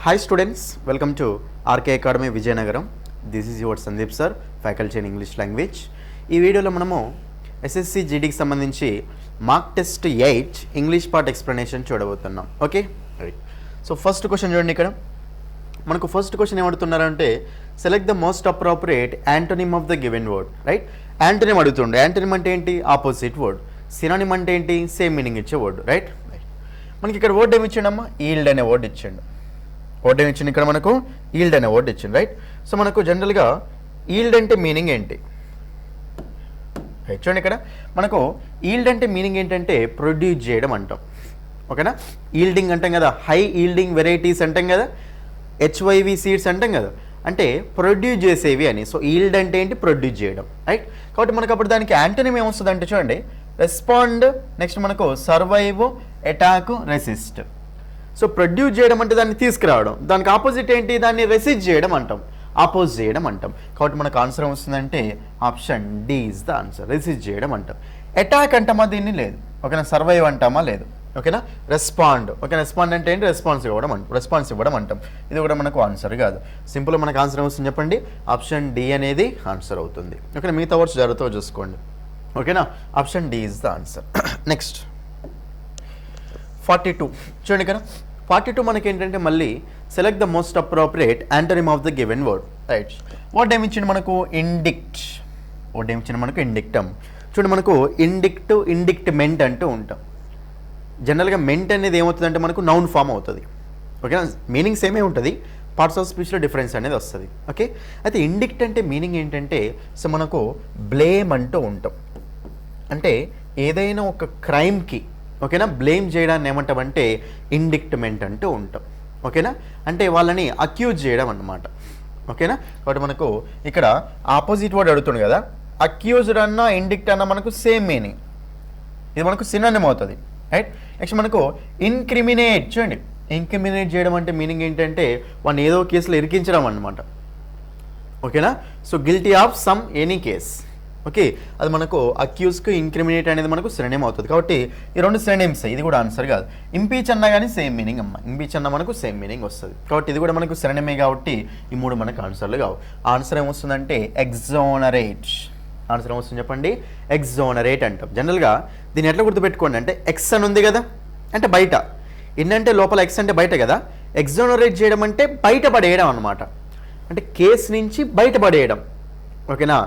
Hi students, welcome to RK Academy Vijayanagaram. This is your Sandeep sir, faculty in English language. ఈ వీడియోలో మనము SSC GDకి సంబంధించి mock test 8 English part explanation చూడబోతున్నాం. Okay right. So first question చూడండి. ఇక్కడ మనకు ఫస్ట్ క్వశ్చన్ ఏమడుతున్నారంటే select the most appropriate antonym of the given word. Right, antonym అడుగుతుండే. యాంటోనిమ్ అంటే ఏంటి? Opposite word. సినోనిమ్ అంటే ఏంటి? సేమ్ మీనింగ్ ఇచ్చే వర్డ్. రైట్, మనకి ఇక్కడ వర్డ్ ఏమి ఇచ్చిండమ్మా? ఈల్డ్ అనే వర్డ్ ఇచ్చిండు. వర్డ్ ఏమి ఇచ్చింది? ఇక్కడ మనకు ఈల్డ్ అనే వర్డ్ ఇచ్చింది. రైట్, సో మనకు జనరల్గా ఈల్డ్ అంటే మీనింగ్ ఏంటి? రైట్, చూడండి ఇక్కడ మనకు ఈల్డ్ అంటే మీనింగ్ ఏంటంటే ప్రొడ్యూస్ చేయడం అంటాం. ఓకేనా, ఈల్డింగ్ అంటాం కదా, హై ఈల్డింగ్ వెరైటీస్ అంటాం కదా, హెచ్వైవి సీడ్స్ అంటాం కదా, అంటే ప్రొడ్యూస్ చేసేవి అని. సో ఈల్డ్ అంటే ఏంటి? ప్రొడ్యూస్ చేయడం. రైట్, కాబట్టి మనకు అప్పుడు దానికి యాంటోనిమ్ ఏమొస్తుంది అంటే చూడండి, రెస్పాండ్, నెక్స్ట్ మనకు survive, attack, resist. So produce చేయడం అంటే దాన్ని తీసుకురావడం, దానికి ఆపోజిట్ ఏంటి? దాన్ని రెసిస్ట్ చేయడం అంటాం, ఆపోజ్ చేయడం అంటాం. కాబట్టి మనకు ఆన్సర్ వస్తుందంటే option D is the answer, resist చేయడం అంటాం. అటాక్ అంటామా? దీన్ని లేదు. ఓకేనా, సర్వైవ్ అంటామా? లేదు. ఓకేనా, రెస్పాండ్. ఓకే, రెస్పాండ్ అంటే ఏంటి? రెస్పాన్స్ ఇవ్వడం అంటాం. ఇది కూడా మనకు ఆన్సర్ కాదు. సింపుల్ మనకు ఆన్సర్ వస్తుంది చెప్పండి, ఆప్షన్ డి అనేది ఆన్సర్ అవుతుంది. ఓకేనా, మిగతా వర్డ్స్ జాగ్రత్తగా చూసుకోండి. ఓకేనా, option D is the answer. Next 42 చూడండి. ఇక్కడ 42 మనకి ఏంటంటే మళ్ళీ select the most appropriate antonym of the given word. Right, word ఏమి ఇచ్చింది మనకు? ఇండిక్ట్. వర్డ్ ఏమి ఇచ్చింది మనకు? ఇండిక్టమ్. చూడండి, మనకు ఇండిక్ట్, ఇండిక్ట్మెంట్ అంటూ ఉంటాం. జనరల్గా మెంట్ అనేది ఏమవుతుందంటే మనకు నౌన్ ఫామ్ అవుతుంది. ఓకేనా, మీనింగ్ సేమే ఉంటుంది, పార్ట్స్ ఆఫ్ స్పీచ్లో డిఫరెన్స్ అనేది వస్తుంది. ఓకే, అయితే ఇండిక్ట్ అంటే మీనింగ్ ఏంటంటే సో మనకు బ్లేమ్ అంటూ ఉంటాం. అంటే ఏదైనా ఒక క్రైమ్కి ఓకేనా బ్లేమ్ చేయడాన్ని ఏమంటామంటే ఇండిక్ట్మెంట్ అంటూ ఉంటాం. ఓకేనా, అంటే వాళ్ళని అక్యూజ్ చేయడం అన్నమాట. ఓకేనా, కాబట్టి మనకు ఇక్కడ ఆపోజిట్ వర్డ్ అడుగుతుంది కదా, అక్యూజ్డ్ అన్న ఇండిక్ట్ అన్న మనకు సేమ్ మీనింగ్, ఇది మనకు సినోనిమ్ అవుతుంది. రైట్, నెక్స్ట్ మనకు ఇన్క్రిమినేట్. చూడండి, ఇన్క్రిమినేట్ చేయడం అంటే మీనింగ్ ఏంటంటే వాడిని ఏదో కేసులో ఇరికించడం అన్నమాట. ఓకేనా, so guilty of some any case. Okay, అది మనకు అక్యూజ్కి ఇంక్రిమినేట్ అనేది మనకు సినోనిమ్ అవుతుంది. కాబట్టి ఈ రెండు సినోనిమ్స్, ఇది కూడా ఆన్సర్ కాదు. ఇంపీచ్ అన్నా కానీ సేమ్ మీనింగ్ అమ్మ, ఇంపీచ్ అన్న మనకు సేమ్ మీనింగ్ వస్తుంది. కాబట్టి ఇది కూడా మనకు సినోనిమే కాబట్టి ఈ మూడు మనకు ఆన్సర్లు కావు. ఆన్సర్ ఏమొస్తుందంటే ఎగ్జోనరేట్. ఆన్సర్ ఏమొస్తుంది చెప్పండి? ఎగ్జోనరేట్ అంటాం. జనరల్గా దీన్ని ఎట్లా గుర్తుపెట్టుకోండి అంటే ఎక్స్ అని ఉంది కదా, అంటే బయట, ఇన్ అంటే లోపల, ఎక్స్ అంటే బయట కదా. ఎగ్జోనరేట్ చేయడం అంటే బయటపడేయడం అనమాట, అంటే కేసు నుంచి బయటపడేయడం. ఓకేనా,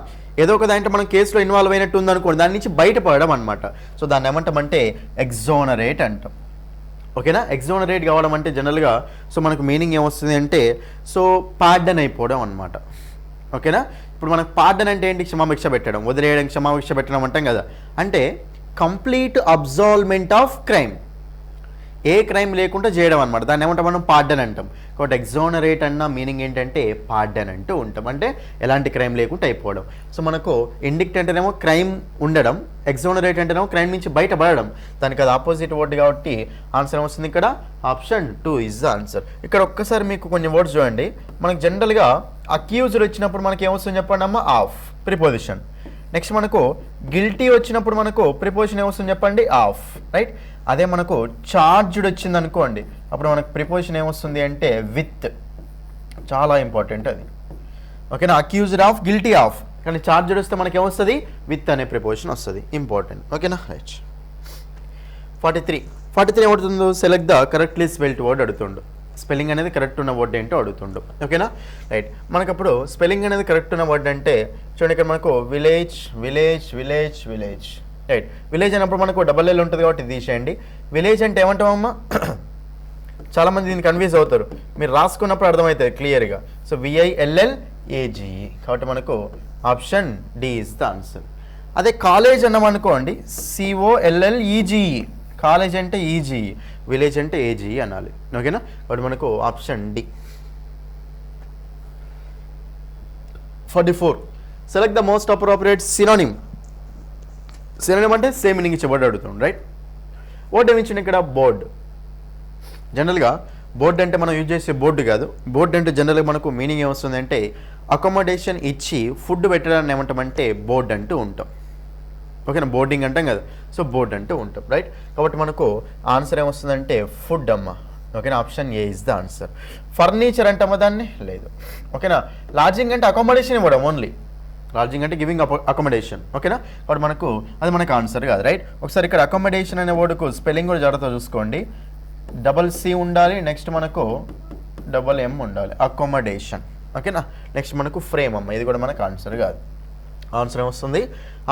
ఏదో ఒక దాంట్లో మనం కేసులో ఇన్వాల్వ్ అయినట్టు ఉందనుకోండి, దాని నుంచి బయటపడడం అనమాట. సో దాన్ని ఏమంటామంటే ఎగ్జోనరేట్ అంటాం. ఓకేనా, ఎగ్జోనరేట్ కావడం అంటే జనరల్గా సో మనకు మీనింగ్ ఏమొస్తుంది అంటే సో పార్డన్ అయిపోవడం అనమాట. ఓకేనా, ఇప్పుడు మనకు పార్డన్ అంటే ఏంటి? క్షమాభిక్ష పెట్టడం, వదిలేయడం, క్షమాభిక్ష పెట్టడం అంటాం కదా, అంటే కంప్లీట్ అబ్జాల్వ్మెంట్ ఆఫ్ క్రైమ్, ఏ క్రైమ్ లేకుండా చేయడం అనమాట. దాన్ని ఏమంటాం మనం? పార్డన్ అంటాం. కాబట్టి ఎగ్జోనరేట్ అన్న మీనింగ్ ఏంటంటే పార్డన్ అంటూ ఉంటాం, అంటే ఎలాంటి క్రైమ్ లేకుండా అయిపోవడం. సో మనకు ఇండిక్ట్ అంటేనేమో క్రైమ్ ఉండడం, ఎగ్జోనరేట్ అంటేనేమో క్రైమ్ నుంచి బయటపడడం. దానికి అది ఆపోజిట్ వర్డ్ కాబట్టి ఆన్సర్ వస్తుంది ఇక్కడ ఆప్షన్ 2 ఇస్ ద ఆన్సర్. ఇక్కడ ఒక్కసారి మీకు కొన్ని వర్డ్స్ చూడండి. మనకు జనరల్గా అక్యూజ్డ్ వచ్చినప్పుడు మనకి ఏమొస్తుంది చెప్పండి అమ్మ? Of, preposition. నెక్స్ట్ మనకు గిల్టీ వచ్చినప్పుడు మనకు ప్రిపోజిషన్ ఏమొస్తుంది చెప్పండి? ఆఫ్. రైట్, అదే మనకు చార్జ్డ్ వచ్చింది అనుకోండి, అప్పుడు మనకు ప్రిపోజిషన్ ఏమొస్తుంది అంటే విత్. చాలా ఇంపార్టెంట్ అది. ఓకేనా, అక్యూజ్డ్ ఆఫ్, గిల్టీ ఆఫ్, కానీ చార్జ్డ్ వస్తే మనకి ఏమొస్తుంది? విత్ అనే ప్రిపోజిషన్ వస్తుంది. ఇంపార్టెంట్. ఓకేనా, రైట్. 43 ఏమవుతుందో select the correctly spelled word అడుగుతుండు. స్పెల్లింగ్ అనేది కరెక్ట్ ఉన్న వర్డ్ ఏంటో అడుగుతుండు. ఓకేనా, రైట్. మనకప్పుడు స్పెల్లింగ్ అనేది కరెక్ట్ ఉన్న వర్డ్ అంటే చూడండి, ఇక్కడ మనకు village, village, village, village. Right, village అన్నప్పుడు మనకు డబల్ ఎల్ ఉంటుంది కాబట్టి తీసేయండి. విలేజ్ అంటే ఏమంటామమ్మా? చాలామంది దీన్ని కన్ఫ్యూజ్ అవుతారు, మీరు రాసుకున్నప్పుడు అర్థమవుతుంది క్లియర్గా. సో VILLAGE, కాబట్టి మనకు option D is the answer. అదే కాలేజ్ అన్నామనుకోండి, COLLEGE, కాలేజ్ అంటే EGE, విలేజ్ అంటే AGE అనాలి. ఓకేనా, కాబట్టి మనకు option D. 44 select the most appropriate synonym. Synonym అంటే సేమ్ మీనింగ్ ఇచ్చే వర్డ్ అడుగుతుంది. రైట్, వర్డ్ ఏమి ఇచ్చింది ఇక్కడ? బోర్డ్. జనరల్గా బోర్డ్ అంటే మనం యూజ్ చేసే బోర్డు కాదు. బోర్డ్ అంటే జనరల్గా మనకు మీనింగ్ ఏమొస్తుంది అంటే అకామిడేషన్ ఇచ్చి ఫుడ్ పెట్టడాన్ని ఏమంటామంటే బోర్డ్ అంటూ ఉంటాం. ఓకేనా, బోర్డింగ్ అంటాం కదా, సో బోర్డ్ అంటూ ఉంటాం. రైట్, కాబట్టి మనకు ఆన్సర్ ఏమొస్తుందంటే ఫుడ్ అమ్మ. ఓకేనా, option A is the answer. Furniture అంటామా దాన్ని, లేదు. ఓకేనా, లాడ్జింగ్ అంటే అకామిడేషన్ ఇవ్వడం ఓన్లీ, లాడ్జింగ్ అంటే గివింగ్ అకామిడేషన్. ఓకేనా, కాబట్టి మనకు అది మనకు ఆన్సర్ కాదు, రైట్. ఒకసారి ఇక్కడ అకామిడేషన్ అనే వర్డ్కు స్పెల్లింగ్ కూడా జాగ్రత్తగా చూసుకోండి. డబల్ సి ఉండాలి, నెక్స్ట్ మనకు డబల్ ఎం ఉండాలి, అకామిడేషన్. ఓకేనా, నెక్స్ట్ మనకు ఫ్రేమ్ అమ్మ, ఇది కూడా మనకు ఆన్సర్ కాదు. ఆన్సర్ ఏమొస్తుంది,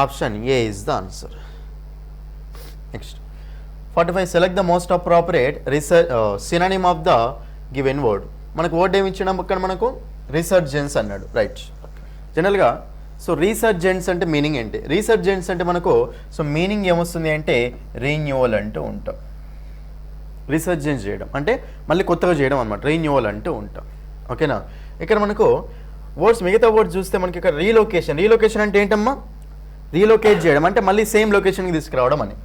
option A is the answer. Next 45, select the most appropriate synonym of the given word. మనకు వర్డ్ ఏమి ఇచ్చినాం అక్కడ, మనకు రీసర్జెన్స్ అన్నాడు, రైట్. జనరల్గా సో రీసర్జెన్స్ అంటే మీనింగ్ ఏంటి, రీసర్జెన్స్ అంటే మనకు సో మీనింగ్ ఏమొస్తుంది అంటే రీన్యూవల్ అంటూ ఉంటాం. రీసర్జెన్స్ చేయడం అంటే మళ్ళీ కొత్తగా చేయడం అనమాట, రీన్యూవల్ అంటూ ఉంటాం. ఓకేనా, ఇక్కడ మనకు వర్డ్స్ మిగతా వర్డ్స్ చూస్తే మనకి ఇక్కడ రీలొకేషన్, రీలొకేషన్ అంటే ఏంటమ్మా, రీలొకేట్ చేయడం అంటే మళ్ళీ సేమ్ లొకేషన్కి తీసుకురావడం అని.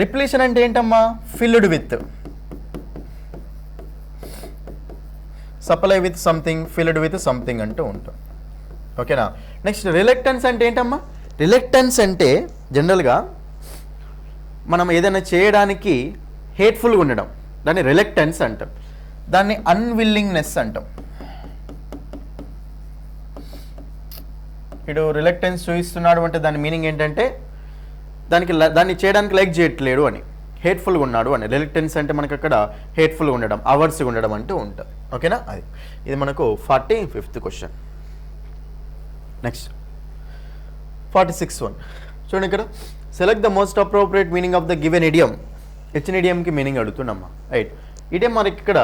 రిప్లేషన్ అంటే ఏంటమ్మా, filled with, supply with something, filled with something అంటూ ఉంటాం. ఓకేనా, నెక్స్ట్ రిలక్టెన్స్ అంటే ఏంటమ్మా, రిలక్టెన్స్ అంటే జనరల్గా మనం ఏదైనా చేయడానికి హేట్ఫుల్గా ఉండడం, దాన్ని రిలక్టెన్స్ అంటాం. దాన్ని అన్విల్లింగ్నెస్ అంటాం. ఇటు రిలక్టెన్స్ చూపిస్తున్నాడు అంటే దాని మీనింగ్ ఏంటంటే దాన్ని చేయడానికి లైక్ చేయట్లేడు అని, హేట్ఫుల్గా ఉన్నాడు అని. రిలక్టెన్స్ అంటే మనకు అక్కడ హేట్ఫుల్గా ఉండడం, అవర్స్గా ఉండడం అంటూ ఉంటుంది. ఓకేనా, అది ఇది మనకు 45th క్వశ్చన్. నెక్స్ట్ 46 1 చూడండి, ఇక్కడ select the most appropriate meaning of the given idiom. ఇచ్చిన ఇడియంకి మీనింగ్ అడుగుతున్నామ్మా, రైట్. ఇడియం మనకి ఇక్కడ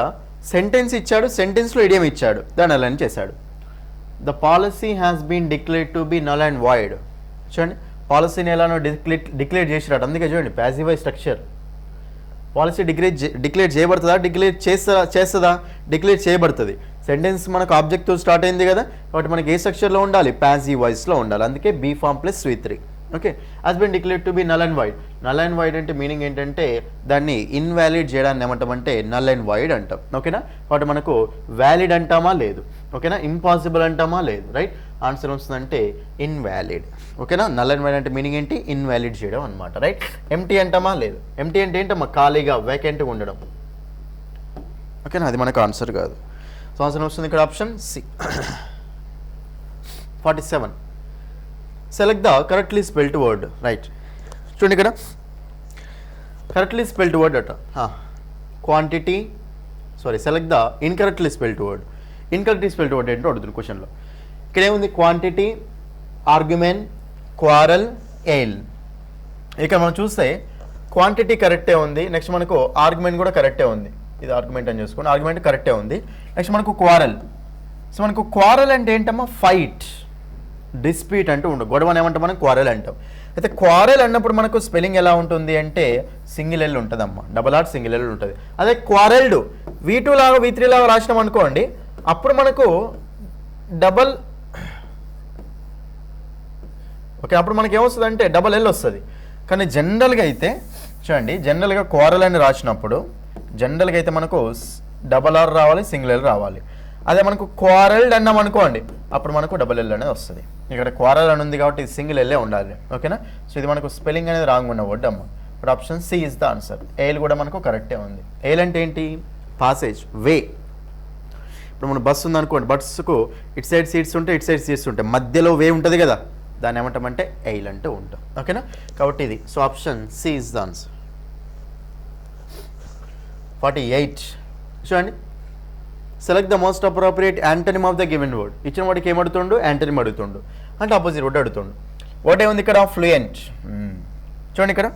సెంటెన్స్ ఇచ్చాడు, సెంటెన్స్లో ఇడియం ఇచ్చాడు, దాన్ని అలా చేశాడు. The policy has been declared to be null and void. చూడండి, పాలసీని ఎలానో డిక్లేర్ చేసిరాడు, అందుకే చూడండి ప్యాసివ్ స్ట్రక్చర్. పాలసీ డిక్లేర్ చేయబడుతుందా, చేస్తుందా, డిక్లేర్ చేయబడుతుంది. సెంటెన్స్ మనకు ఆబ్జెక్ట్తో స్టార్ట్ అయింది కదా, కాబట్టి మనకి ఏ స్ట్రక్చర్లో ఉండాలి, ప్యాసివ్ వాయిస్లో ఉండాలి. అందుకే be form plus V3. Okay, has been declared to be null and void. Null and void అంటే మీనింగ్ ఏంటంటే దాన్ని ఇన్వాలిడ్ చేయడాన్ని ఏమంటామంటే నల్ అండ్ వైడ్ అంటాం. ఓకేనా, కాబట్టి మనకు వ్యాలిడ్ అంటామా లేదు, ఓకేనా, ఇంపాసిబుల్ అంటామా లేదు, రైట్. ఆన్సర్ వస్తుందంటే ఇన్వాలిడ్. ఓకేనా, నల్ అండ్ వైడ్ అంటే మీనింగ్ ఏంటి, ఇన్వాలిడ్ చేయడం అనమాట, రైట్. ఎంటీ అంటామా లేదు, ఎంటీ అంటే ఏంటమ్మా, ఖాళీగా వేకెంట్గా ఉండడం. ఓకేనా, అది మనకు ఆన్సర్ కాదు. సో ఆన్సర్ వస్తుంది ఇక్కడ option C. 47, select the correctly spelled word, right. చూడండి ఇక్కడ కరెక్ట్లీ స్పెల్డ్ వర్డ్ అట, quantity, select the incorrectly spelled word. Incorrectly spelled word ఏంటో అడుగుతుంది క్వశ్చన్లో. ఇక్కడ ఏముంది, క్వాంటిటీ, ఆర్గ్యుమెంట్, క్వారల్, ఎయిల్. ఇక్కడ మనం చూస్తే క్వాంటిటీ కరెక్టే ఉంది, నెక్స్ట్ మనకు ఆర్గ్యుమెంట్ కూడా కరెక్టే ఉంది. ఇది ఆర్గ్యుమెంట్ అని చూసుకోండి, ఆర్గ్యుమెంట్ కరెక్టే ఉంది. నెక్స్ట్ మనకు క్వారల్. సో మనకు క్వారల్ అంటే ఏంటమ్మా, ఫైట్, డిస్ప్యూట్ అంటూ ఉండదు, గొడవని ఏమంటాం మనం క్వారల్ అంటాం. అయితే క్వారల్ అన్నప్పుడు మనకు స్పెల్లింగ్ ఎలా ఉంటుంది అంటే సింగిల్ ఎల్ ఉంటుందమ్మా, డబల్ ఆర్ సింగిల్ ఎల్ ఉంటుంది. అదే క్వారల్డ్ V2 లాగా V3 లాగా రాసినాం అనుకోండి, అప్పుడు మనకు డబల్, ఓకే, అప్పుడు మనకి ఏమొస్తుంది అంటే డబల్ ఎల్ వస్తుంది. కానీ జనరల్గా అయితే చూడండి, జనరల్గా క్వారల్ అని రాసినప్పుడు జనరల్గా అయితే మనకు డబల్ ఆర్ రావాలి, సింగిల్ ఎల్ రావాలి. అదే మనకు క్వారల్డ్ అన్నాం అనుకోండి, అప్పుడు మనకు డబల్ ఎల్ అనేది వస్తుంది. ఇక్కడ క్వారల్ అని ఉంది కాబట్టి సింగిల్ ఎల్లే ఉండాలి. ఓకేనా, సో ఇది మనకు స్పెల్లింగ్ అనేది రాంగ్ ఉన్న వర్డ్ అమ్మ. ఇప్పుడు option C is the answer. Ail కూడా మనకు కరెక్టే ఉంది. ఎయిల్ అంటే ఏంటి, పాసేజ్, వే. ఇప్పుడు మన బస్సు ఉందనుకోండి, బస్సుకు ఇటు సైడ్ సీట్స్ ఉంటాయి, ఇటు సైడ్ సీట్స్ ఉంటాయి, మధ్యలో వే ఉంటుంది కదా, దాన్ని ఏమంటామంటే ఎయిల్ అంటూ ఉంటాం. ఓకేనా, కాబట్టి ఇది so option C is the answer. 48 చూడండి, select the most appropriate antonym of the given word. ఇచ్చిన వాడికి ఏమడుతుండు, యాంటనిమ్ అడుగుతుండు, అంటే ఆపోజిట్ వర్డ్ అడుగుతుండు. వర్డ్ ఏముంది ఇక్కడ, ఫ్లూయెంట్. చూడండి ఇక్కడ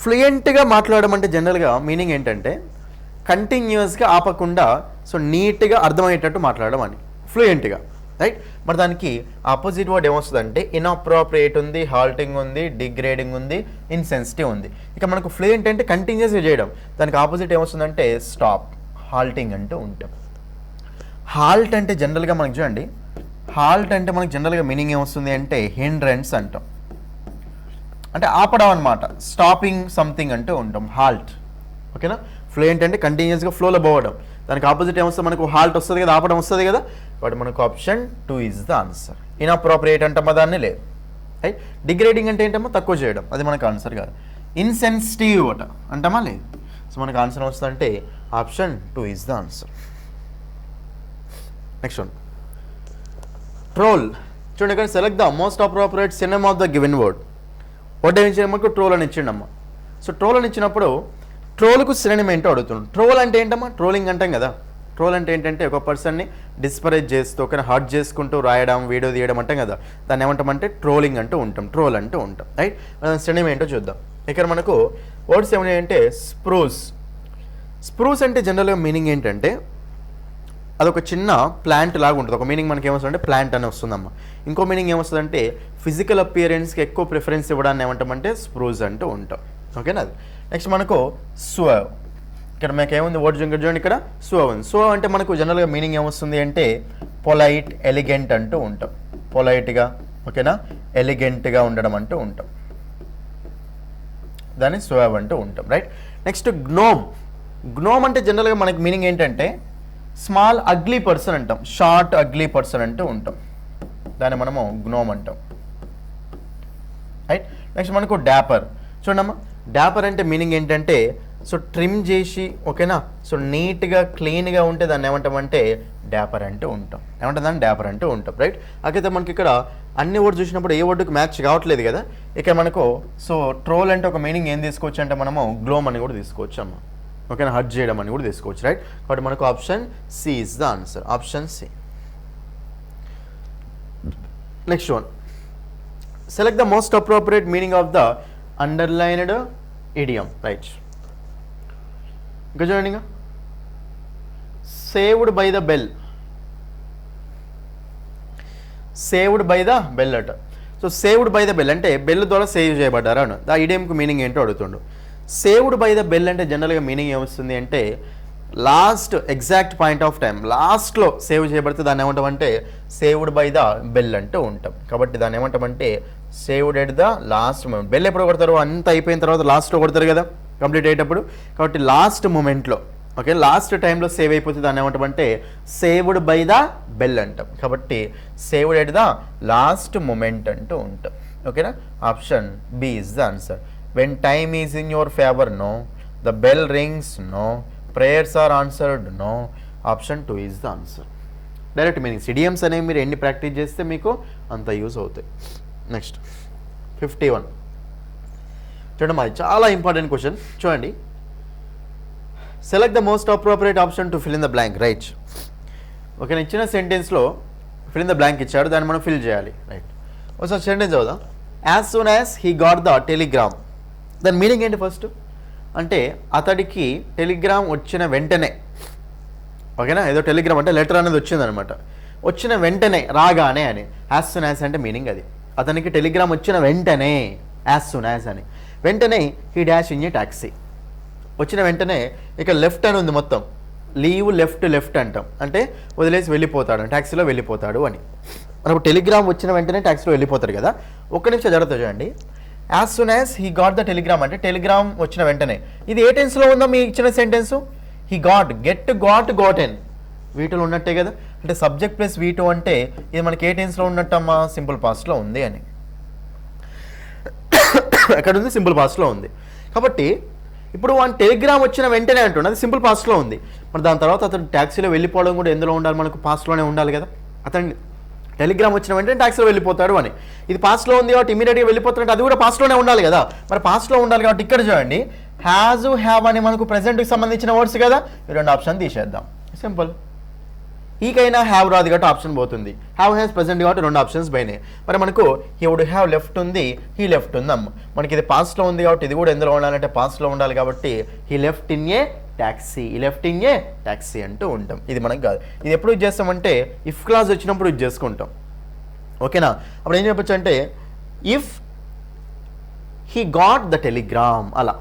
ఫ్లూయెంట్గా మాట్లాడడం అంటే జనరల్గా మీనింగ్ ఏంటంటే కంటిన్యూస్గా ఆపకుండా సో నీట్గా అర్థమయ్యేటట్టు మాట్లాడడం అని ఫ్లూయెంట్గా, రైట్. మరి దానికి ఆపోజిట్ వర్డ్ ఏమొస్తుందంటే ఇన్అప్రోప్రియేట్ ఉంది, హాల్టింగ్ ఉంది, డిగ్రేడింగ్ ఉంది, ఇన్సెన్సిటివ్ ఉంది. ఇక మనకు ఫ్లూయెంట్ అంటే కంటిన్యూస్గా చేయడం, దానికి ఆపోజిట్ ఏమొస్తుందంటే స్టాప్, హాల్టింగ్ అంటూ ఉంటాం. హాల్ట్ అంటే జనరల్గా మనకి చూడండి, హాల్ట్ అంటే మనకి జనరల్గా మీనింగ్ ఏమొస్తుంది అంటే హిండ్రెన్స్ అంటాం, అంటే ఆపడం అనమాట, స్టాపింగ్ సంథింగ్ అంటూ ఉంటాం, హాల్ట్. ఓకేనా, ఫ్లూయెంట్ అంటే కంటిన్యూస్గా ఫ్లోలో పోవడం, దానికి ఆపోజిట్ ఏమొస్తుంది మనకు హాల్ట్ వస్తుంది కదా, ఆపడం వస్తుంది కదా, కాబట్టి మనకు option 2 is the answer. Inappropriate అంటామా దాన్ని, లేదు. రైట్. డిగ్రేడింగ్ అంటే ఏంటమ్మా, తక్కువ చేయడం, అది మనకు ఆన్సర్ కాదు. ఇన్సెన్సిటివ్ అంటామా, లేదు. సో మనకు ఆన్సర్ వస్తుందంటే option 2 is the answer. Next one, troll. చూడండి ఇక్కడ select the most appropriate synonym of the given word. What ఇచ్చిన మనకు ట్రోల్ అని ఇచ్చిండమ్మా. సో ట్రోల్ అని ఇచ్చినప్పుడు ట్రోల్కు సినమ్ ఏంటో అడుగుతున్నాడు. ట్రోల్ అంటే ఏంటమ్మా? ట్రోలింగ్ అంటాం కదా. ట్రోల్ అంటే ఏంటంటే ఒక పర్సన్ని డిస్పరేజ్ చేస్తూ ఒక హర్ట్ చేసుకుంటూ రాయడం, వీడియో తీయడం అంటాం కదా, దాన్ని ఏమంటామంటే ట్రోలింగ్ అంటూ ఉంటాం, ట్రోల్ అంటూ ఉంటాం, రైట్. సినమ్ ఏంటో చూద్దాం. ఇక్కడ మనకు వర్డ్స్ ఏమన్నాయంటే స్ప్రూస్. స్ప్రూస్ అంటే జనరల్గా మీనింగ్ ఏంటంటే అదొక చిన్న ప్లాంట్ లాగా ఉంటుంది. ఒక మీనింగ్ మనకి ఏమొస్తుందంటే ప్లాంట్ అని వస్తుందమ్మా. ఇంకో మీనింగ్ ఏమొస్తుందంటే ఫిజికల్ అపియరెన్స్కి ఎక్కువ ప్రిఫరెన్స్ ఇవ్వడాన్ని ఏమంటామంటే స్ప్రూస్ అంటూ ఉంటాం. ఓకేనా? అది నెక్స్ట్ మనకు స్వర్వ్. ఇక్కడ మనకి ఏముంది వర్డ్ చూడండి, ఇక్కడ స్వర్వ్ ఉంది. స్వర్వ్ అంటే మనకు జనరల్గా మీనింగ్ ఏమొస్తుంది అంటే పొలైట్, ఎలిగెంట్ అంటూ ఉంటాం. పొలైట్గా, ఓకేనా, ఎలిగెంట్గా ఉండడం అంటూ ఉంటాం, దాన్ని స్వర్వ్ అంటూ ఉంటాం, రైట్. Next gnome. గ్నోమ్ అంటే జనరల్గా మనకి మీనింగ్ ఏంటంటే స్మాల్ అగ్లీ పర్సన్ అంటాం, షార్ట్ అగ్లీ పర్సన్ అంటూ ఉంటాం, దాన్ని మనము గ్నోమ్ అంటాం, రైట్. నెక్స్ట్ మనకు డాపర్. చూడమ్మా, డాపర్ అంటే మీనింగ్ ఏంటంటే సో ట్రిమ్ చేసి, ఓకేనా, సో నీట్గా క్లీన్గా ఉంటే దాన్ని ఏమంటామంటే డాపర్ అంటూ ఉంటాం. ఏమంటుందని డాపర్ అంటూ ఉంటాం, రైట్. అయితే మనకి ఇక్కడ అన్ని వర్డ్స్ చూసినప్పుడు ఏ వర్డ్కి మ్యాచ్ కావట్లేదు కదా. ఇక మనకు సో ట్రోల్ అంటే ఒక మీనింగ్ ఏం తీసుకోవచ్చు అంటే మనము గ్లోమ్ అని కూడా తీసుకోవచ్చు అమ్మ, ఓకేనా, హర్ట్ చేయడం అని కూడా తీసుకోవచ్చు, రైట్. కాబట్టి మనకు option C is the answer, option C. Next one, select the most appropriate meaning of the underlined idiom, right. ఇంకా చూడండి, ఇంకా saved by the bell. Saved by the bell అట. So saved by the bell అంటే bell ద్వారా save చేయబడ్డారు అను. ఆ ఇడియంకు మీనింగ్ ఏంటో అడుగుతుండు. సేవ్డ్ బై ద బెల్ అంటే జనరల్గా మీనింగ్ ఏమొస్తుంది అంటే last exact point of time, లాస్ట్లో సేవ్ చేయబడితే దాన్ని ఏమంటామంటే సేవ్డ్ బై ద బెల్ అంటూ ఉంటాం. కాబట్టి దాన్ని ఏమంటామంటే saved at the last moment. Bell ఎప్పుడు కొడతారు? అంత అయిపోయిన తర్వాత లాస్ట్లో కొడతారు కదా, కంప్లీట్ అయ్యేటప్పుడు. కాబట్టి లాస్ట్ మూమెంట్లో, ఓకే, లాస్ట్ టైంలో సేవ్ అయిపోతే దాన్ని ఏమంటామంటే సేవ్డ్ బై ద బెల్ అంటాం. కాబట్టి saved at the last moment అంటూ ఉంటాం, ఓకేనా. Option B is the answer. When time is in your favour, no. The bell rings, no. Prayers are answered, no. Option 2 is the answer. Direct meanings, idioms అనేవి మీరు ఎన్ని practice చేస్తే మీకు అంత use అవుతాయి. నెక్స్ట్ 51. చూడండి, మాది చాలా ఇంపార్టెంట్ క్వశ్చన్. చూడండి, select the most appropriate option to fill in the blank, right. Okay, ఇచ్చిన సెంటెన్స్లో ఫిల్ ఇన్ ద బ్లాంక్ ఇచ్చాడు, దాన్ని మనం ఫిల్ చేయాలి, రైట్. ఒకసారి సెంటెన్స్ చదువుదాం. As soon as he got the Telegram. దాని మీనింగ్ ఏంటి? ఫస్ట్ అంటే అతడికి టెలిగ్రామ్ వచ్చిన వెంటనే, ఓకేనా, ఏదో టెలిగ్రామ్ అంటే లెటర్ అనేది వచ్చిందనమాట. వచ్చిన వెంటనే, రాగానే అని. యాజ్ సూన్ యాజ్ అంటే మీనింగ్ అది. అతనికి టెలిగ్రామ్ వచ్చిన వెంటనే, యాజ్ సూన్ యాజ్ అని. వెంటనే he dash in a taxi. వచ్చిన వెంటనే ఇక లెఫ్ట్ అని ఉంది మొత్తం, లీవ్ లెఫ్ట్ లెఫ్ట్ అంటాం, అంటే వదిలేసి వెళ్ళిపోతాడు, ట్యాక్సీలో వెళ్ళిపోతాడు అని. మనకు టెలిగ్రామ్ వచ్చిన వెంటనే ట్యాక్సీలో వెళ్ళిపోతాడు కదా. ఒక్క నిమిషం జరుగుతా చూడండి. As soon as he got the Telegram అంటే టెలిగ్రామ్ వచ్చిన వెంటనే. ఇది ఏ టెన్స్లో ఉందో మీ ఇచ్చిన sentence? He got, get, got, gotten, వీటిలో ఉన్నట్టే కదా. అంటే సబ్జెక్ట్ ప్లస్ వీటు అంటే ఇది మనకి ఏ టెన్స్లో ఉన్నట్టమ్మా? సింపుల్ పాస్ట్లో ఉంది అని. ఎక్కడ ఉంది? సింపుల్ పాస్ట్లో ఉంది. కాబట్టి ఇప్పుడు వన్ టెలిగ్రామ్ వచ్చిన వెంటనే అంటుండే, అది సింపుల్ పాస్ట్లో ఉంది. మరి దాని తర్వాత అతను ట్యాక్సీలో వెళ్ళిపోవడం కూడా ఎందులో ఉండాలి? మనకు పాస్ట్లోనే ఉండాలి కదా. అతను టెలిగ్రామ్ వచ్చిన వెంటనే ట్యాక్సీలో వెళ్ళిపోతాడు అని. ఇది పాస్ట్లో ఉంది కాబట్టి ఇమీడియట్గా వెళ్ళిపోతాడు, అది కూడా పాస్ట్లోనే ఉండాలి కదా. మరి పాస్ట్లో ఉండాలి కాబట్టి ఇక్కడ చూడండి, హ్యాజ్, హ్యావ్ అని మనకు ప్రెజెంట్కి సంబంధించిన వర్డ్స్ కదా. ఈ రెండు ఆప్షన్ తీసేద్దాం, సింపుల్. ఈకైనా హ్యావ్ రాదు కాబట్టి ఆప్షన్ పోతుంది. హ్యావ్ హ్యాస్ ప్రెజెంట్ కాబట్టి రెండు ఆప్షన్స్ పోయినాయి. మరి మనకు హీ వుడ్ హ్యావ్ లెఫ్ట్ ఉంది, హీ లెఫ్ట్ ఉందమ్మ. మనకి ఇది పాస్ట్లో ఉంది కాబట్టి ఇది కూడా ఎందులో ఉండాలంటే పాస్ట్లో ఉండాలి. కాబట్టి he left in a taxi, ఈ లెఫ్ట్ ఇన్ ఏ ట్యాక్సీ అంటూ ఉంటాం. ఇది మనకు కాదు. ఇది ఎప్పుడు యూజ్ చేస్తామంటే ఇఫ్ క్లాజ్ వచ్చినప్పుడు యూజ్ చేసుకుంటాం, ఓకేనా. అప్పుడు ఏం చెప్పచ్చు అంటే if he got the telegram, అలా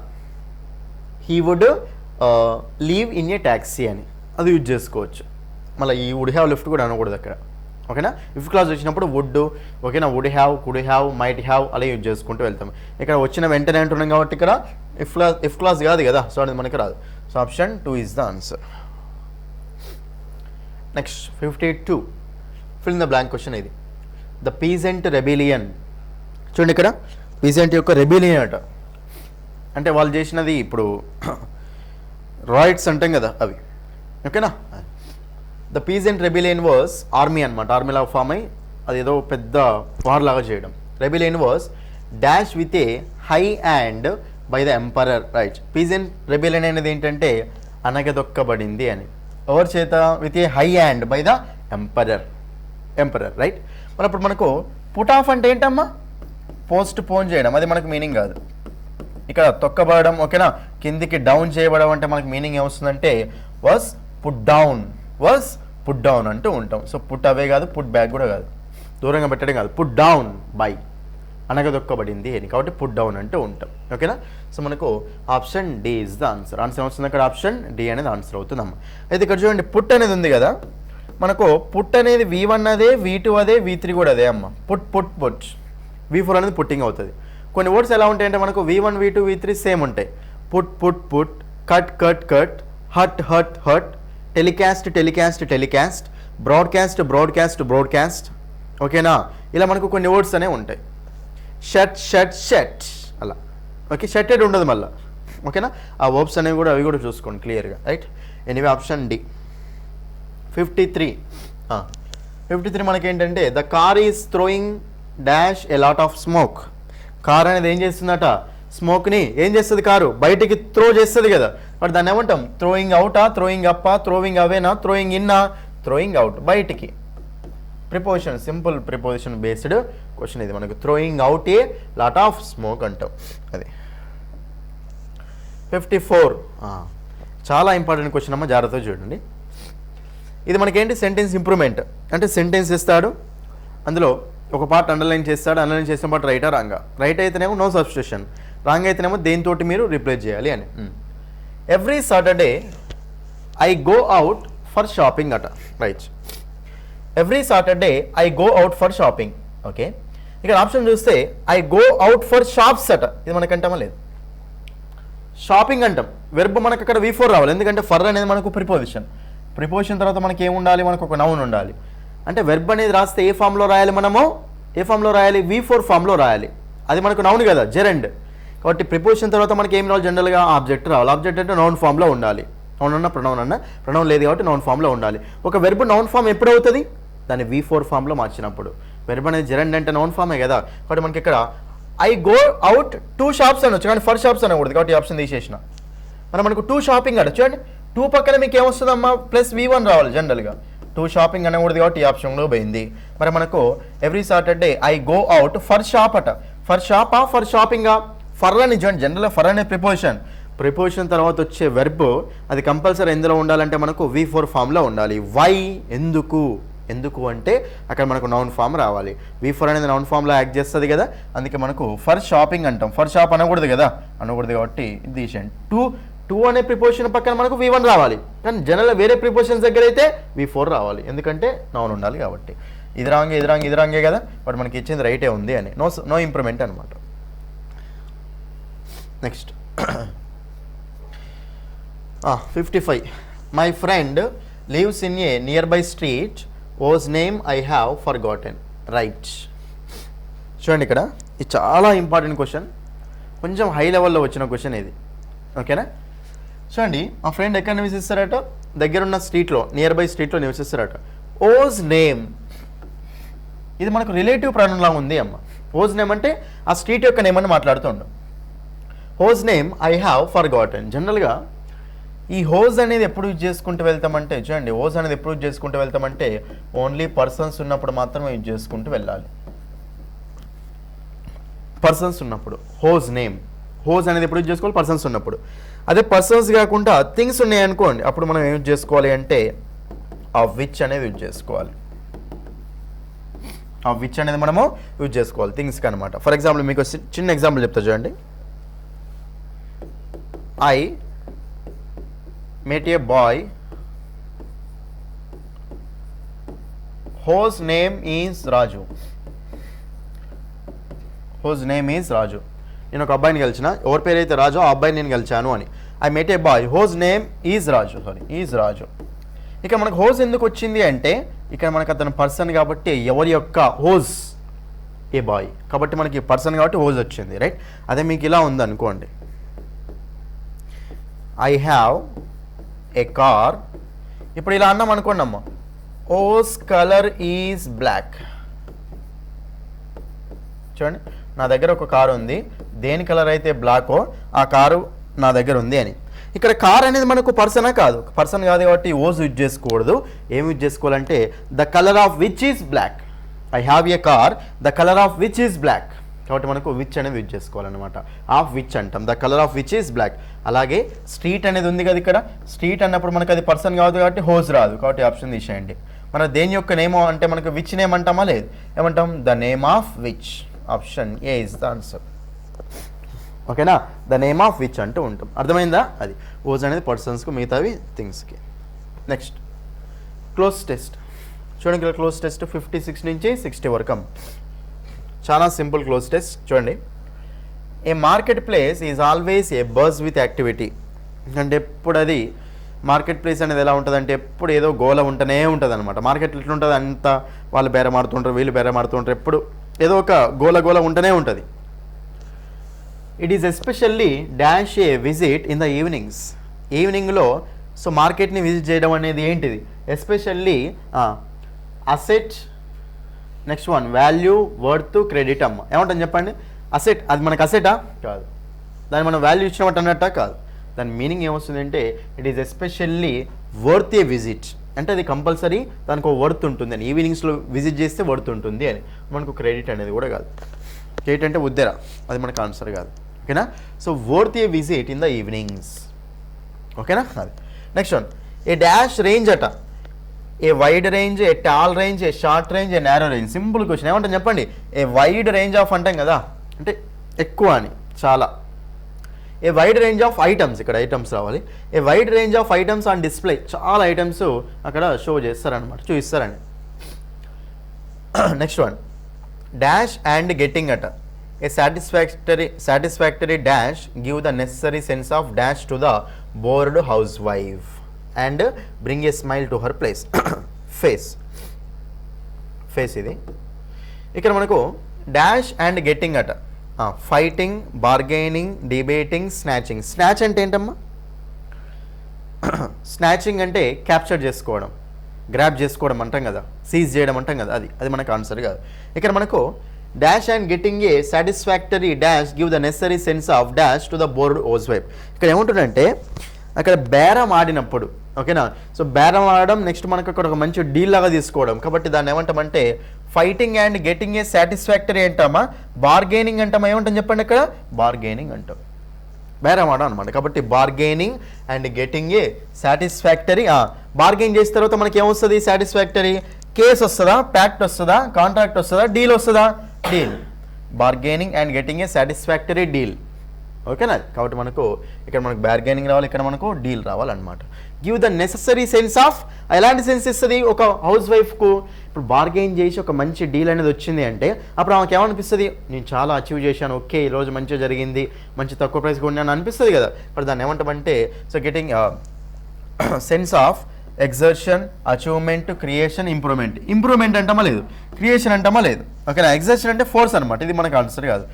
he would leave in a taxi అని అది యూజ్ చేసుకోవచ్చు. మళ్ళీ ఈ వుడ్ హ్యావ్ లెఫ్ట్ కూడా అనకూడదు అక్కడ, ఓకేనా. ఇఫ్ క్లాజ్ వచ్చినప్పుడు వుడ్, ఓకేనా, would have, could have, might have అలా యూజ్ చేసుకుంటూ వెళ్తాం. ఇక్కడ వచ్చిన వెంటనే అంటున్నాం కాబట్టి ఇక్కడ ఇఫ్ క్లాజ్ కాదు కదా, సో అది మనకి రాదు. So option 2 is the answer. Next 52, fill in the blank question. ఇది ద పీజెంట్ రెబిలియన్. చూడండి, ఇక్కడ పీజెంట్ యొక్క రెబిలియన్ అట. అంటే వాళ్ళు చేసినది ఇప్పుడు రాయిట్స్ అంటాం కదా అవి, ఓకేనా. The peasant rebellion was army అనమాట, ఆర్మీలాగా ఫామ్ అయ్యి అదేదో పెద్ద వార్ లాగా చేయడం. Rebellion was dash with a high hand by the emperor, right. Peasant rebellion అనేది ఏంటంటే అనగదొక్కబడింది అని, ఎవరి చేత? With a high hand by the emperor, right. మరి అప్పుడు మనకు పుట్ ఆఫ్ అంటే ఏంటమ్మా? పోస్ట్ పోన్ చేయడం, అది మనకు మీనింగ్ కాదు. ఇక్కడ తొక్కబడడం, ఓకేనా, కిందికి డౌన్ చేయబడడం అంటే మనకు మీనింగ్ ఏమొస్తుందంటే వాస్ పుట్ డౌన్ అంటూ ఉంటాం. సో పుట్ అవే కాదు, పుట్ బ్యాక్ కూడా కాదు, దూరంగా పెట్టడం కాదు, పుట్ డౌన్ బై అనగదొక్కబడింది అని, కాబట్టి పుట్ డౌన్ అంటూ ఉంటాం, ఓకేనా. సో మనకు option D is the answer. ఏమొస్తుంది అక్కడ? ఆప్షన్ డి అనేది ఆన్సర్ అవుతుందమ్మా. అయితే ఇక్కడ చూడండి, పుట్ అనేది ఉంది కదా, మనకు పుట్ అనేది V1 అదే, V2 అదే, V3 కూడా అదే అమ్మ. పుట్ V4 అనేది పుట్టింగ్ అవుతుంది. కొన్ని వర్డ్స్ ఎలా ఉంటాయంటే మనకు V1, V2, V3 సేమ్ ఉంటాయి. Put, cut, hurt, telecast, broadcast, ఓకేనా. ఇలా మనకు కొన్ని వర్డ్స్ అనేవి ఉంటాయి. షట్ అలా, ఓకే. షర్టెడ్ ఉండదు మళ్ళీ, ఓకేనా. ఆ వర్బ్స్ అనేవి కూడా అవి కూడా చూసుకోండి క్లియర్గా, రైట్. Anyway option D. 53 మనకేంటంటే the car is throwing dash a lot of smoke. Car అనేది ఏం చేస్తుందట? స్మోక్ని ఏం చేస్తుంది? కారు బయటికి త్రో చేస్తుంది కదా, బట్ దాన్ని ఏమంటాం? థ్రోయింగ్ అవుటా, థ్రోయింగ్ అప్పా, థ్రోయింగ్ అవేనా, థ్రోయింగ్ ఇన్నా, థ్రోయింగ్ అవుట్, బయటికి. Preposition, simple preposition based question ఇది మనకు. Throwing out a lot of smoke అంటాం, అది. 54 చాలా ఇంపార్టెంట్ క్వశ్చన్ అమ్మ, జాగ్రత్తగా చూడండి. ఇది మనకేంటి? Sentence improvement. అంటే సెంటెన్స్ ఇస్తాడు, అందులో ఒక పార్ట్ అండర్లైన్ చేస్తాడు, అండర్లైన్ చేసిన పార్ట్ రైటా రాంగా. రైట్ అయితేనేమో నో సబ్స్టిట్యూషన్, రాంగ్ అయితేనేమో దేనితోటి మీరు రిప్లేస్ చేయాలి అని. Every Saturday I go out for shopping అట, right. Every Saturday I go out for shopping, okay. ఇక్కడ ఆప్షన్ చూస్తే I go out for shops అట, ఇది మనకంటామా? లేదు, షాపింగ్ అంటాం. వెర్బ్ మనకు అక్కడ V4 రావాలి, ఎందుకంటే ఫర్ అనేది మనకు ప్రిపోజిషన్ తర్వాత మనకి ఏముండాలి? మనకు ఒక నౌన్ ఉండాలి. అంటే వెర్బ్ అనేది రాస్తే ఏ ఫామ్లో రాయాలి? మనము ఏ ఫామ్లో రాయాలి? V4 ఫామ్లో రాయాలి. అది మనకు నౌన్ కదా, జెరెండ్. కాబట్టి ప్రిపోజిషన్ తర్వాత మనకి ఏం రావాలి? జనరల్గా ఆబ్జెక్ట్ రావాలి. ఆబ్జెక్ట్ అంటే నౌన్ ఫామ్లో ఉండాలి. నౌన్ అన్న ప్రొనౌన్ లేదు కాబట్టి నౌన్ ఫామ్లో ఉండాలి. ఒక వెర్బ్ నౌన్ ఫామ్ ఎప్పుడు అవుతుంది? దాన్ని V4 ఫామ్లో మార్చినప్పుడు. వెర్బ్ అనేది జెరెండ్ అంటే నౌన్ ఫామే కదా, కాబట్టి మనకి ఇక్కడ ఐ గో అవుట్ 2 షాప్స్ అనొచ్చు, కానీ ఫర్ షాప్స్ అనకూడదు, కాబట్టి ఈ ఆప్షన్ తీసేసిన. మనకు 2 షాపింగ్ అట, చూడండి 2 పక్కన మీకు ఏమొస్తుందమ్మా? ప్లస్ V1 రావాలి జనరల్గా. 2 షాపింగ్ అనకూడదు కాబట్టి ఈ ఆప్షన్లో పోయింది. మరి మనకు every Saturday I go out for shop అట. ఫర్ షాపా, ఫర్ షాపింగా? ఫర్ అని చూడండి, జనరల్గా ఫర్ అనే ప్రిపోజిషన్ తర్వాత వచ్చే వెర్బ్ అది కంపల్సరీ ఎందులో ఉండాలంటే మనకు V4 ఫామ్లో ఉండాలి. వై, ఎందుకు అంటే అక్కడ మనకు నౌన్ ఫామ్ రావాలి. V4 అనేది నౌన్ ఫామ్లో యాక్ట్ చేస్తుంది కదా, అందుకే మనకు ఫర్ షాపింగ్ అంటాం. ఫర్ షాప్ అనకూడదు కదా, కాబట్టి ఇది తీసేయండి. టూ అనే ప్రిపోజిషన్ పక్కన మనకు V1 రావాలి, కానీ జనరల్గా వేరే ప్రిపోజిషన్స్ దగ్గర అయితే V4 రావాలి, ఎందుకంటే నౌన్ ఉండాలి కాబట్టి. ఇది రాంగే కదా, బట్ మనకి ఇచ్చింది రైటే ఉంది అని. నో ఇంప్రూవ్మెంట్ అనమాట. Next 55 my friend lives in a near by street ఓజ్ name I have for gotten, right. చూడండి ఇక్కడ ఇది చాలా ఇంపార్టెంట్ క్వశ్చన్, కొంచెం హై లెవెల్లో వచ్చిన క్వశ్చన్ ఇది, ఓకేనా. చూడండి, మా ఫ్రెండ్ ఎక్కడ నివసిస్తారట? దగ్గరున్న స్ట్రీట్లో, నియర్ బై స్ట్రీట్లో నివసిస్తారట. ఓజ్ నేమ్, ఇది మనకు రిలేటివ్ ప్రొనౌన్ లాగా ఉంది అమ్మ. ఓజ్ నేమ్ అంటే ఆ స్ట్రీట్ యొక్క నేమ్ అని మాట్లాడుతుండం. Whose name I have forgotten. జనరల్గా ఈ హోజ్ అనేది ఎప్పుడు యూజ్ చేసుకుంటూ వెళ్తామంటే, చూడండి హోజ్ అనేది ఎప్పుడు యూజ్ చేసుకుంటూ వెళ్తామంటే ఓన్లీ పర్సన్స్ ఉన్నప్పుడు మాత్రమే యూజ్ చేసుకుంటూ వెళ్ళాలి. పర్సన్స్ ఉన్నప్పుడు హోజ్ నేమ్, హోజ్ అనేది ఎప్పుడు యూజ్ చేసుకోవాలి? పర్సన్స్ ఉన్నప్పుడు. అదే పర్సన్స్ కాకుండా థింగ్స్ ఉన్నాయనుకోండి, అప్పుడు మనం ఏం యూజ్ చేసుకోవాలి అంటే ఆ విచ్ అనేది యూజ్ చేసుకోవాలి. ఆ విచ్ అనేది మనము యూజ్ చేసుకోవాలి థింగ్స్కి అనమాట. ఫర్ ఎగ్జాంపుల్ మీకు చిన్న ఎగ్జాంపుల్ చెప్తా చూడండి. I met a boy whose name is Raju. whose name is Raju. నేను ఒక అబ్బాయిని కలిసిన, ఎవరి పేరు అయితే రాజు ఆ అబ్బాయిని నేను కలిచాను అని. I met a boy whose name is Raju, is Raju. ఇక మనకు హోజ్ ఎందుకు వచ్చింది అంటే ఇక్కడ మనకు అతను పర్సన్ కాబట్టి ఎవరి యొక్క హోజ్ ఏ బాయ్ కాబట్టి మనకి పర్సన్ కాబట్టి హోజ్ వచ్చింది, రైట్. అదే మీకు ఇలా ఉంది అనుకోండి, ఐ హ్యావ్ ఏ కార్. ఇప్పుడు ఇలా అన్నాం అనుకోండి అమ్మ, ఓస్ కలర్ ఈజ్ బ్లాక్. చూడండి, నా దగ్గర ఒక కారు ఉంది, దేని కలర్ అయితే బ్లాకో ఆ కారు నా దగ్గర ఉంది అని. ఇక్కడ కార్ అనేది మనకు పర్సనా కాదు, పర్సన్ కాదు కాబట్టి ఓజ్ యూజ్ చేసుకోకూడదు. ఏం యూజ్ చేసుకోవాలంటే the colour of which is black. I have a car the colour of which is black. కాబట్టి మనకు విచ్ అనేది యూజ్ చేసుకోవాలన్నమాట. ఆఫ్ విచ్ అంటాం, the colour of which is black. అలాగే స్ట్రీట్ అనేది ఉంది కదా, ఇక్కడ స్ట్రీట్ అన్నప్పుడు మనకు అది పర్సన్ కాదు కాబట్టి హోజ్ రాదు, కాబట్టి ఆప్షన్ తీసేయండి. మన దేని యొక్క నేమో అంటే మనకు విచ్ నేమ్ అంటామా, లేదు, ఏమంటాం, the name of which. Option A is the answer. ఓకేనా, ద నేమ్ ఆఫ్ విచ్ అంటూ ఉంటాం. అర్థమైందా? అది ఓజ్ అనేది పర్సన్స్కి, మిగతావి థింగ్స్కి. Next close test. చూడండి ఇక్కడ క్లోజ్ టెస్ట్ 56 నుంచి 60 వరకు. చాలా సింపుల్ క్లోజ్ టెస్ట్. చూడండి, a market place is always a buzz with activity. అంటే ఎప్పుడు అది మార్కెట్ ప్లేస్ అనేది ఎలా ఉంటుంది అంటే ఎప్పుడు ఏదో గోల ఉంటూనే ఉంటుంది అనమాట. మార్కెట్ ఎట్లుంటుంది, అంతా వాళ్ళు బేరమాడుతుంటారు, వీళ్ళు బేరమాడుతుంటారు, ఎప్పుడు ఏదో ఒక గోల ఉంటూనే ఉంటుంది. It is especially dash a visit in the evenings. ఈవినింగ్లో సో మార్కెట్ని విజిట్ చేయడం అనేది ఏంటిది, especially asset. Next one value, worth, credit. అమ్మ ఏమంటాం చెప్పండి, అసెట్ అది మనకు అసెటా కాదు, దాన్ని మనం వాల్యూ ఇచ్చినట్టు అన్నట్టా కాదు. దాని మీనింగ్ ఏమొస్తుందంటే it is especially worth a visit. అంటే అది కంపల్సరీ దానికి ఒక వర్త్ ఉంటుంది అని, ఈవినింగ్స్లో విజిట్ చేస్తే వర్త్ ఉంటుంది అని. మనకు క్రెడిట్ అనేది కూడా కాదు. క్రెడిట్ అంటే ఉద్దెర, అది మనకు ఆన్సర్ కాదు. ఓకేనా, so worth a visit in the evenings. ఓకేనా, అది. నెక్స్ట్ వన్ ఏ డాష్ రేంజ్ అట. ఏ వైడ్ రేంజ్, ఏ టాల్ రేంజ్, ఏ షార్ట్ రేంజ్, ఏ నారో రేంజ్. Simple question. ఏమంటాం చెప్పండి, ఏ వైడ్ రేంజ్ ఆఫ్ అంటాం కదా, అంటే ఎక్కువ అని, చాలా. A wide range of items, ఇక్కడ ఐటమ్స్ రావాలి. A wide range of items on display. చాలా ఐటమ్స్ అక్కడ షో చేస్తారనమాట, చూపిస్తారండి. Next one dash and getting అట. A satisfactory dash give the necessary sense of dash to the bored housewife and bring a smile to her place. Face ఇది. ఇక్కడ మనకు dash and getting అట. Fighting, bargaining, debating, snatching. Snatch అంటే ఏంటమ్మా, snatching అంటే capture చేసుకోవడం, grab చేసుకోవడం అంటాం కదా, సీజ్ చేయడం అంటాం కదా, అది మనకు ఆన్సర్ కాదు. ఇక్కడ మనకు dash and getting a satisfactory dash give the necessary sense of dash to the bored house wife. ఇక్కడ ఏముంటుందంటే అక్కడ బేరం ఆడినప్పుడు, ఓకేనా, సో బేరం ఆడడం, నెక్స్ట్ మనకు అక్కడ ఒక మంచి డీల్ లాగా తీసుకోవడం. కాబట్టి దాన్ని ఏమంటామంటే fighting and getting a satisfactory అంటామా, బార్గెనింగ్ అంటామా, ఏమంటాం చెప్పండి, అక్కడ బార్గెనింగ్ అంటాం, బేరం ఆడడం అనమాట. కాబట్టి bargaining and getting a satisfactory. Bargain చేసిన తర్వాత మనకి ఏమొస్తుంది, సాటిస్ఫాక్టరీ. కేస్ వస్తుందా, ప్యాక్ట్ వస్తుందా, కాంట్రాక్ట్ వస్తుందా, డీల్ వస్తుందా, deal. Bargaining and getting a satisfactory deal. ఓకేనా, కాబట్టి మనకు ఇక్కడ మనకు బార్గెనింగ్ రావాలి, ఇక్కడ మనకు డీల్ రావాలన్నమాట. Give the necessary sense of. ఎలాంటి సెన్స్ ఇస్తుంది ఒక హౌస్ వైఫ్కు, ఇప్పుడు బార్గెయిన్ చేసి ఒక మంచి డీల్ అనేది వచ్చింది అంటే అప్పుడు ఆమెకి ఏమనిపిస్తుంది, నేను చాలా అచీవ్ చేశాను, ఓకే ఈరోజు మంచిగా జరిగింది, మంచి తక్కువ ప్రైస్ కొన్నాను అనిపిస్తుంది కదా. ఇప్పుడు దాన్ని ఏమంటామంటే so getting sense of exertion, achievement, creation, improvement. Improvement అంటామా లేదు, క్రియేషన్ అంటామా లేదు. ఓకేనా, ఎగ్జర్షన్ అంటే ఫోర్స్ అనమాట, ఇది మనకు ఆన్సర్ కాదు.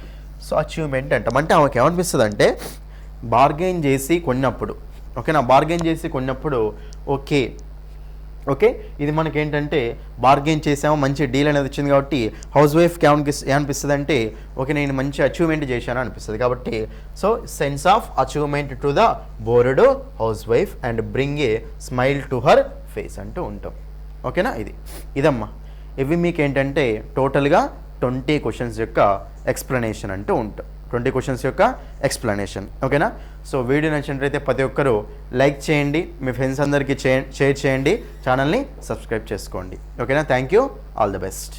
సో అచీవ్మెంట్ అంటాం. అంటే ఆమెకి ఏమనిపిస్తుంది అంటే బార్గెయిన్ చేసి కొన్నప్పుడు, ఓకేనా, బార్గెయిన్ చేసి కొన్నప్పుడు ఓకే ఇది మనకి ఏంటంటే బార్గెయిన్ చేసాము, మంచి డీల్ అనేది వచ్చింది కాబట్టి హౌస్ వైఫ్కి ఏమనిపిస్తుంది అంటే ఓకే నేను మంచి అచీవ్మెంట్ చేశాను అనిపిస్తుంది. కాబట్టి so sense of achievement to the bored housewife and bring a smile to her face అంటూ ఉంటాం. ఓకేనా, ఇదమ్మా. ఇవి మీకు ఏంటంటే టోటల్గా 20 క్వశ్చన్స్ యొక్క ఎక్స్ప్లెనేషన్ అంటూ ఉంటాం, 20 క్వశ్చన్స్ యొక్క ఎక్స్ప్లెనేషన్. ఓకేనా, సో వీడియో నచ్చినట్లయితే ప్రతి ఒక్కరూ లైక్ చేయండి, మీ ఫ్రెండ్స్ అందరికీ షేర్ చేయండి, ఛానల్ని సబ్స్క్రైబ్ చేసుకోండి. ఓకేనా, thank you, all the best.